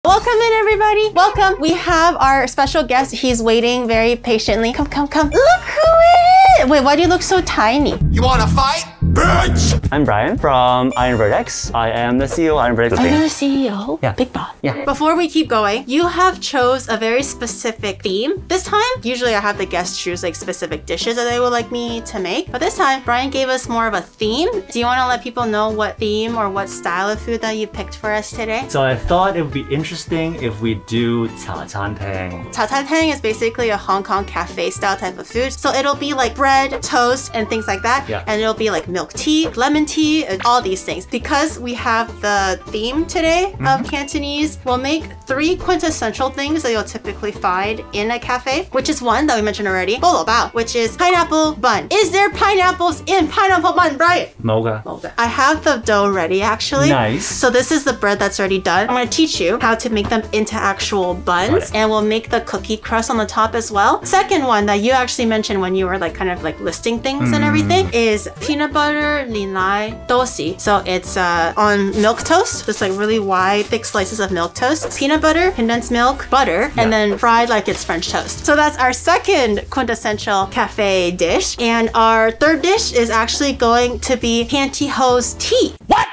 Welcome in, everybody. Welcome. We have our special guest. He's waiting very patiently. Come, come, come. Look who it is. Wait, why do you look so tiny? You wanna fight? Bitch! I'm Brian from Iron Vertex. I am the CEO of Iron Vertex. Are you the CEO? Yeah. Big boss. Yeah. Before we keep going, you have chose a very specific theme. This time, usually I have the guests choose like specific dishes that they would like me to make. But this time, Brian gave us more of a theme. Do you want to let people know what theme or what style of food that you picked for us today? So I thought it would be interesting if we do cha chan tang. Cha chan tang is basically a Hong Kong cafe style type of food. So it'll be like bread, toast, and things like that. Yeah. And it'll be like milk tea, lemon tea, and all these things. Because we have the theme today of Cantonese, we'll make 3 quintessential things that you'll typically find in a cafe, which is one that we mentioned already, bolo bao, which is pineapple bun. Is there pineapples in pineapple bun, Brian? Mocha. I have the dough ready, actually. Nice. So this is the bread that's already done. I'm going to teach you how to make them into actual buns, and we'll make the cookie crust on the top as well. Second one that you actually mentioned when you were like kind of like listing things and everything is peanut butter linai dosi. So it's on milk toast, just like really wide, thick slices of milk toast, peanut butter, condensed milk, butter, and then fried like it's French toast. So that's our second quintessential cafe dish. And our third dish is actually going to be pantyhose tea. What?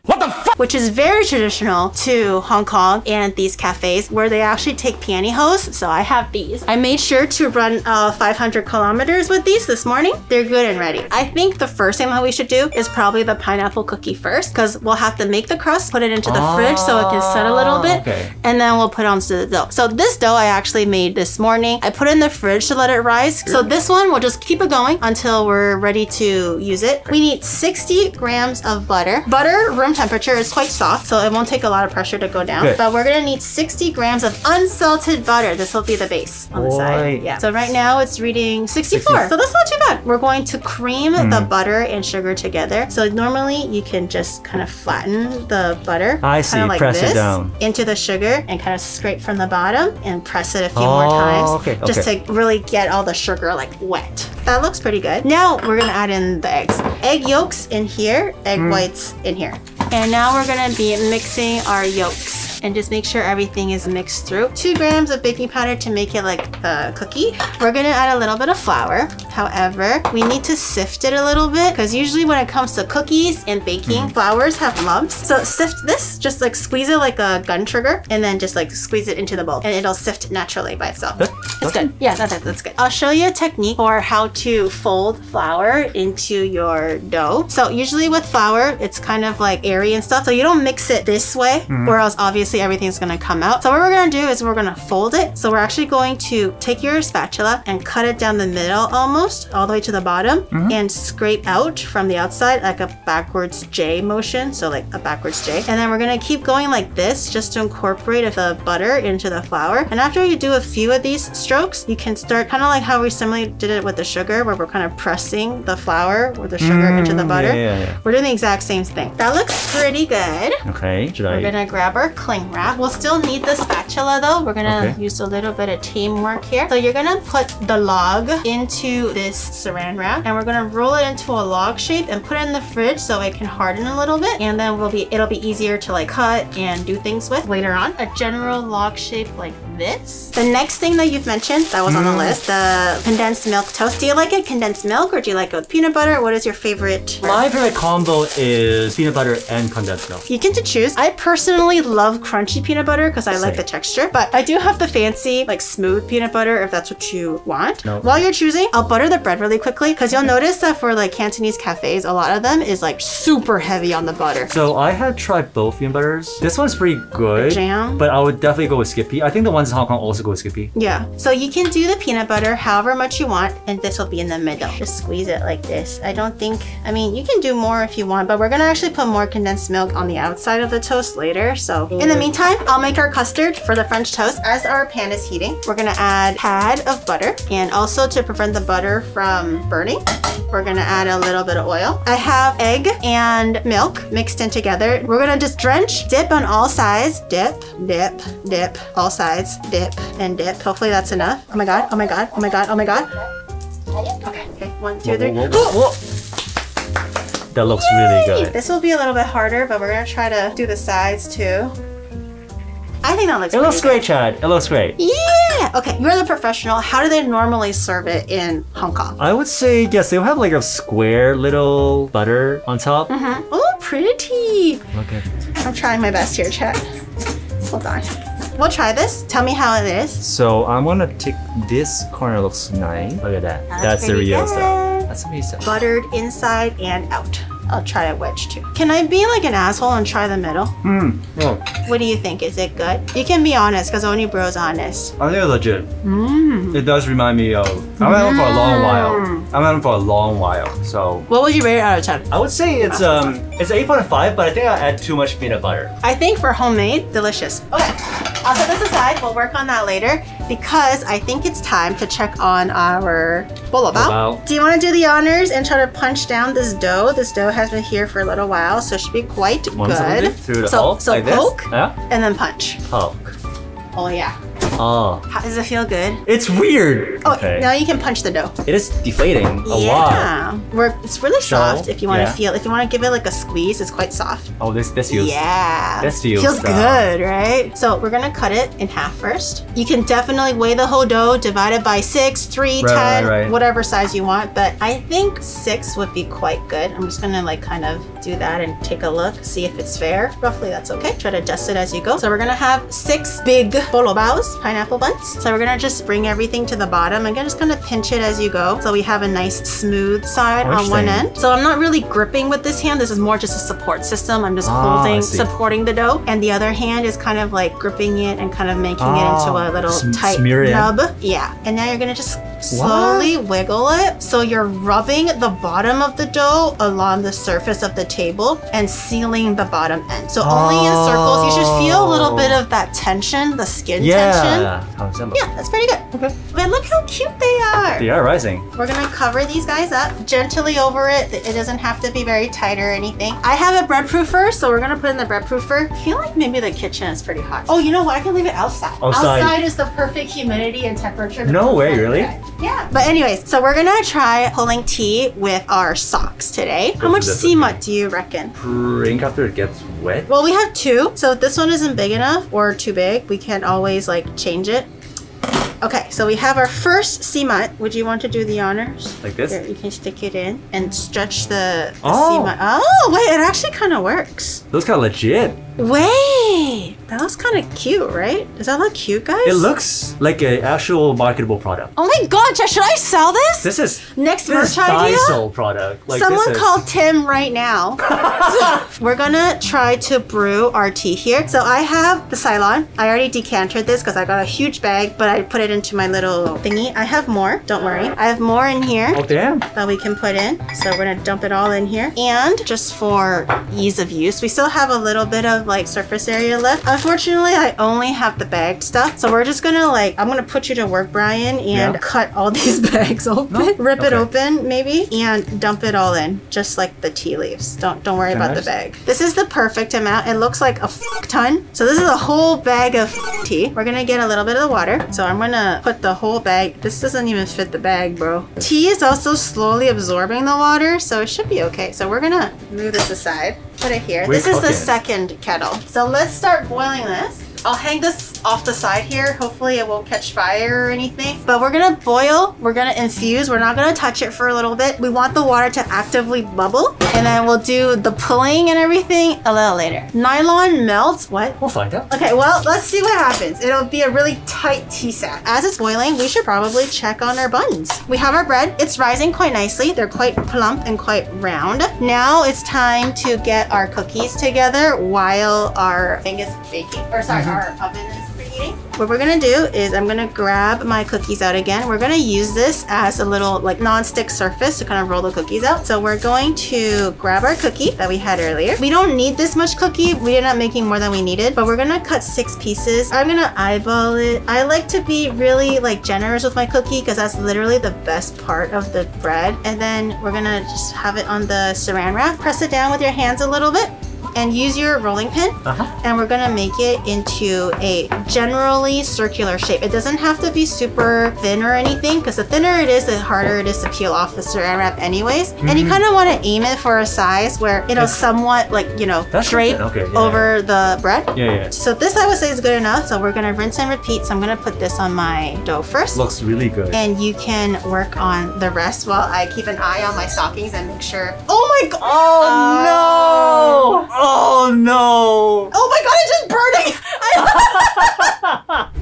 What the fuck? Which is very traditional to Hong Kong and these cafes where they actually take pantyhose. So I have these. I made sure to run 500 kilometers with these this morning. They're good and ready. I think the first thing that we should do is probably the pineapple cookie first, because we'll have to make the crust, put it into the fridge so it can set a little bit, and then we'll put it onto the dough. So this dough I actually made this morning. I put it in the fridge to let it rise. So this one, we'll just keep it going until we're ready to use it. We need 60 grams of butter. Butter, room temperature, is quite soft, so it won't take a lot of pressure to go down. But we're gonna need 60 grams of unsalted butter. This will be the base on the side. Yeah. So right now it's reading 64. So that's not too bad. We're going to cream the butter and sugar together. So normally you can just kind of flatten the butter. I see. Like press this, it down into the sugar and kind of scrape from the bottom and press it a few more times. Just to really get all the sugar like wet. That looks pretty good. Now we're gonna add in the eggs. Egg yolks in here, egg whites in here. And now we're gonna be mixing our yolks and just make sure everything is mixed through. 2 grams of baking powder to make it like a cookie. We're gonna add a little bit of flour. However, we need to sift it a little bit because usually when it comes to cookies and baking, flours have lumps. So sift this, just like squeeze it like a gun trigger and then just like squeeze it into the bowl and it'll sift naturally by itself. That's good. Yeah, that's good. I'll show you a technique for how to fold flour into your dough. So usually with flour, it's kind of like airy and stuff. So you don't mix it this way or else obviously everything's gonna come out. So what we're gonna do is we're gonna fold it. So we're actually going to take your spatula and cut it down the middle almost, all the way to the bottom and scrape out from the outside like a backwards J motion. So like a backwards J. And then we're gonna keep going like this just to incorporate the butter into the flour. And after you do a few of these strokes, you can start kind of like how we similarly did it with the sugar, where we're kind of pressing the flour or the sugar into the butter. We're doing the exact same thing. That looks pretty good. Okay. We're gonna grab our cling wrap. We'll still need the spatula though. We're gonna use a little bit of teamwork here. So you're gonna put the log into this saran wrap and we're gonna roll it into a log shape and put it in the fridge so it can harden a little bit, and then it'll be easier to like cut and do things with later on. A general log shape like this. The next thing that you've mentioned that was on the list, the condensed milk toast. Do you like it condensed milk or do you like it with peanut butter? What is your favorite? My favorite combo is peanut butter and condensed milk. You get to choose. I personally love crunchy peanut butter because I like the texture, but I do have the fancy like smooth peanut butter if that's what you want. While you're choosing, I'll butter the bread really quickly because you'll notice that for like Cantonese cafes, a lot of them is like super heavy on the butter. So I have tried both peanut butters. This one's pretty good, jam, but I would definitely go with Skippy. I think the ones in Hong Kong also go with Skippy. Yeah, so you can do the peanut butter however much you want, and this will be in the middle. Just squeeze it like this. I mean, you can do more if you want, but we're gonna actually put more condensed milk on the outside of the toast later. So in the meantime, I'll make our custard for the French toast. As our pan is heating, we're gonna add a pad of butter, and also to prevent the butter from burning, we're gonna add a little bit of oil. I have egg and milk mixed in together. We're gonna just drench, dip on all sides, dip, dip, dip, all sides, dip, and dip. Hopefully that's enough. Oh my god, oh my god, oh my god, oh my god. Okay, 1, 2, 3. That looks really good. This will be a little bit harder, but we're gonna try to do the sides too. I I think that looks It looks pretty great, Chad. It looks great. Yeah. Okay, you're the professional. How do they normally serve it in Hong Kong? I would say, yes, they'll have like a square little butter on top. Oh, pretty. Look at I'm trying my best here, Chad. Hold on. We'll try this. Tell me how it is. So I'm gonna take this corner, looks nice. Look at that. That's the pretty real good. stuff. That's amazing. Buttered inside and out. I'll try a wedge too. Can I be like an asshole and try the middle? Oh, What do you think? Is it good? You can be honest, because Oni Bro's honest. I think it's legit. It does remind me of. I've had them for a long while. I've had them for a long while. So What would you rate it out of 10? I would say it's 8.5, but I think I add too much peanut butter. I think for homemade, delicious. Okay, I'll set this aside. We'll work on that later because I think it's time to check on our bolo bao. Bao. Do you want to do the honors and try to punch down this dough? This dough has been here for a little while, so it should be quite good. Through the So hole, like poke this? Yeah? and then punch. Poke. Oh yeah. Oh. How, does it feel good? It's weird. Oh, Okay. now you can punch the dough. It is deflating a lot. Yeah, it's really So, soft. If you want to yeah. feel, if you want to give it like a squeeze, it's quite soft. Oh, this feels. Yeah, This feels good, right? So we're gonna cut it in half first. You can definitely weigh the whole dough, divide it by 6, 3, 10, right. whatever size you want. But I think 6 would be quite good. I'm just gonna like kind of do that and take a look, see if it's fair. Roughly, that's okay. Try to adjust it as you go. So we're gonna have 6 big bolo baos, pineapple buns. So we're gonna just bring everything to the bottom and just kind of pinch it as you go. So we have a nice smooth side on one end. So I'm not really gripping with this hand. This is more just a support system. I'm just holding, supporting the dough. And the other hand is kind of like gripping it and kind of making it into a little tight nub. Yeah. And now you're gonna just slowly wiggle it. So you're rubbing the bottom of the dough along the surface of the table and sealing the bottom end. So only in circles. You should feel a little bit of that tension, the skin tension. Yeah, that's pretty good. Okay. But look how cute they are. They are rising. We're gonna cover these guys up gently over it. It doesn't have to be very tight or anything. I have a bread proofer, so we're gonna put in the bread proofer. I feel like maybe the kitchen is pretty hot. Oh, you know what? I can leave it outside. Outside is the perfect humidity and temperature. No way, really? Yeah. But anyways, so we're gonna try pulling tea with our socks today. How much CMUT do you reckon? Drink after it gets wet? Well, we have 2. So if this one isn't big enough or too big, we can always like change it. Okay, so we have our first CMUT. Would you want to do the honors? Like this? Here, you can stick it in and stretch the CMUT. Oh, wait, it actually kind of works. Looks kind of legit. Wait, that looks kind of cute, right? Does that look cute, guys? It looks like an actual marketable product. Oh my god, should I sell this? This is next merch idea. sold product. Like, someone call Tim right now. We're gonna try to brew our tea here. So I have the Ceylon. I already decanted this because I got a huge bag, but I put it into my little thingy. I have more, don't worry. I have more in here. Oh damn. That we can put in. So we're gonna dump it all in here. And just for ease of use, we still have a little bit of like surface area left. Unfortunately, I only have the bagged stuff. So we're just gonna like, I'm gonna put you to work, Brian, and cut all these bags open. Rip it open maybe and dump it all in. Just like the tea leaves. Don't worry about the bag. This is the perfect amount. It looks like a ton. So this is a whole bag of tea. We're gonna get a little bit of the water. So I'm gonna put the whole bag. This doesn't even fit the bag, bro. Tea is also slowly absorbing the water, so it should be okay. So we're gonna move this aside. Put it here. This is the second kettle. So let's start boiling this. I'll hang this off the side here. Hopefully it won't catch fire or anything. But we're gonna boil, we're gonna infuse. We're not gonna touch it for a little bit. We want the water to actively bubble. And then we'll do the pulling and everything a little later. Nylon melts, what? We'll find out. Okay, well, let's see what happens. It'll be a really tight tea sack. As it's boiling, we should probably check on our buns. We have our bread. It's rising quite nicely. They're quite plump and quite round. Now it's time to get our cookies together while our thing is baking. Or sorry, our oven is preheating. What we're gonna do is I'm gonna grab my cookies out again. We're gonna use this as a little like non-stick surface to kind of roll the cookies out. So we're going to grab our cookie that we had earlier. We don't need this much cookie. We ended up making more than we needed, but we're gonna cut 6 pieces. I'm gonna eyeball it. I like to be really like generous with my cookie because that's literally the best part of the bread. And then we're gonna just have it on the saran wrap. Press it down with your hands a little bit. and use your rolling pin. And we're gonna make it into a generally circular shape. It doesn't have to be super thin or anything, because the thinner it is, the harder it is to peel off the saran wrap anyways. And you kind of want to aim it for a size where it'll somewhat like, you know, drape over the bread. So this I would say is good enough. So we're gonna rinse and repeat. So I'm gonna put this on my dough first. Looks really good. And you can work on the rest while I keep an eye on my stockings and make sure. Oh my god! Oh no! Oh no! Oh my god, it's just burning!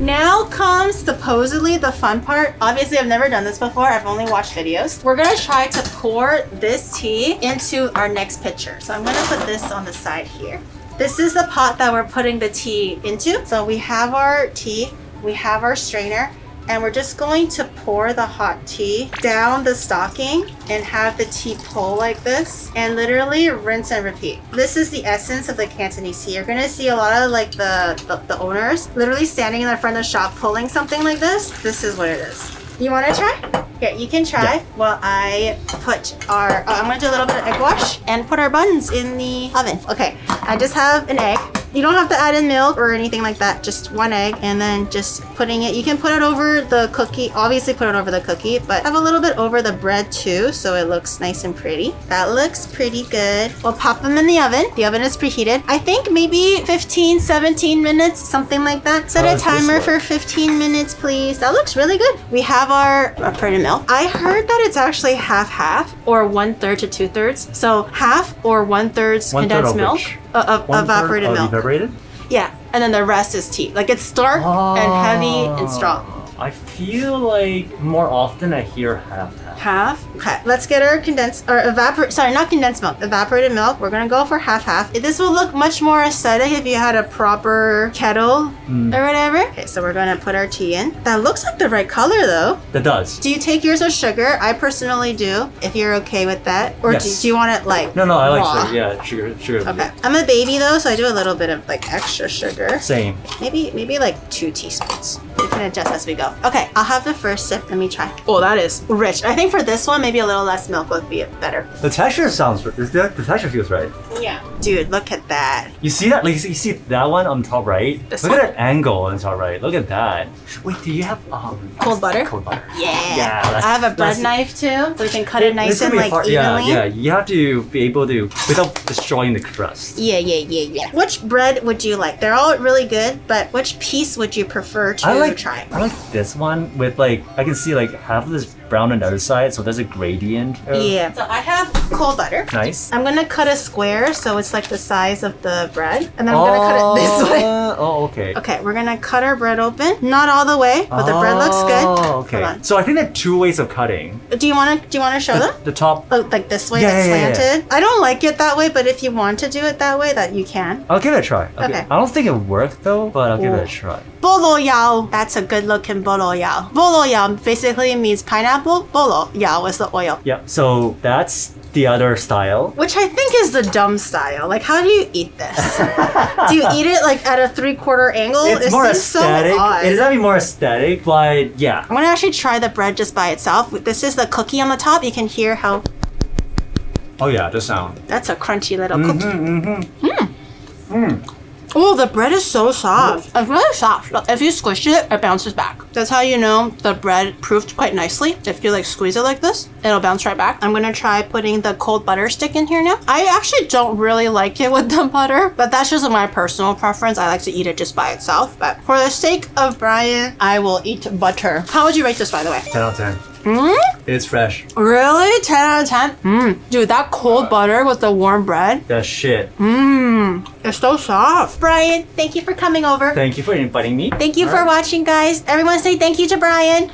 Now comes supposedly the fun part. Obviously, I've never done this before. I've only watched videos. We're gonna try to pour this tea into our next pitcher. So I'm gonna put this on the side here. This is the pot that we're putting the tea into. So we have our tea, we have our strainer, and we're just going to pour the hot tea down the stocking and have the tea pull like this and literally rinse and repeat. This is the essence of the Cantonese tea. You're gonna see a lot of like the owners literally standing in the front of the shop pulling something like this. This is what it is. You wanna try? Here, you can try while I put our, I'm gonna do a little bit of egg wash and put our buns in the oven. Okay, I just have an egg. You don't have to add in milk or anything like that, just one egg, and then just putting it, you can put it over the cookie, obviously put it over the cookie, but have a little bit over the bread too, so it looks nice and pretty. That looks pretty good. We'll pop them in the oven. The oven is preheated. I think maybe 15, 17 minutes, something like that. Set a timer for 15 minutes, please. That looks really good. We have our evaporated milk. I heard that it's actually half-half, or 1/3 to 2/3. So half or 1/3 condensed milk. Evaporated milk. Evaporated? Yeah, and then the rest is tea. Like it's dark and heavy and strong. I feel like more often I hear half. Half? Okay, let's get our not condensed milk, evaporated milk. We're gonna go for half. This will look much more aesthetic if you had a proper kettle or whatever. Okay, so we're gonna put our tea in. That looks like the right color though. That does. Do you take yours with sugar? I personally do, if you're okay with that. Or do you want it like No, I like raw? sugar. Yeah, sugar. Okay. I'm a baby though, so I do a little bit of like extra sugar. Same. Maybe like 2 teaspoons. We can adjust as we go. Okay, I'll have the first sip. Let me try. Oh, that is rich. I think for this one, maybe a little less milk would be better. The texture sounds, the texture feels right. Yeah. Dude, look at that. You see that? Like, you see that one on top right? Look at that angle on top right. Look at that. Wait, do you have cold butter? Cold butter. Yeah. I have a bread knife too, so we can cut it nice and like evenly. Yeah. You have to be able to without destroying the crust. Yeah. Which bread would you like? They're all really good, but which piece would you prefer to try? I like this one with like I can see like half of this brown on the other side, so there's a gradient. Yeah. So I have cold butter. Nice. I'm gonna cut a square so it's like the size of the bread, and then I'm gonna cut it this way. Oh, okay. Okay, we're gonna cut our bread open. Not all the way, but the bread looks good. Oh, okay. So I think there are 2 ways of cutting. Do you wanna show them? The top. Oh, like this way, like slanted. I don't like it that way, but if you want to do it that way, that you can. I'll give it a try. Okay. I don't think it worked though, but I'll give it a try. Bolo yao. That's a good looking bolo yao. Bolo yao basically means pineapple. Bolo yao is the oil. Yeah. So that's the other style. Which I think is the dumb style. Like, how do you eat this? Do you eat it like at a 3/4 angle? It's more aesthetic. So odd. It is definitely more aesthetic, but yeah. I'm gonna actually try the bread just by itself. This is the cookie on the top. You can hear how. Oh yeah, the sound. That's a crunchy little cookie. Oh, the bread is so soft. It's really soft. If you squish it, it bounces back. That's how you know the bread proofed quite nicely. If you like squeeze it like this, it'll bounce right back. I'm gonna try putting the cold butter stick in here now. I actually don't really like it with the butter, but that's just my personal preference. I like to eat it just by itself. But for the sake of Brian, I will eat butter. How would you rate this, by the way? 10 out of 10. It's fresh. Really? 10 out of 10? Dude, that cold butter with the warm bread. That's shit. It's so soft. Brian, thank you for coming over. Thank you for inviting me. Thank you for watching, guys. Everyone say thank you to Brian.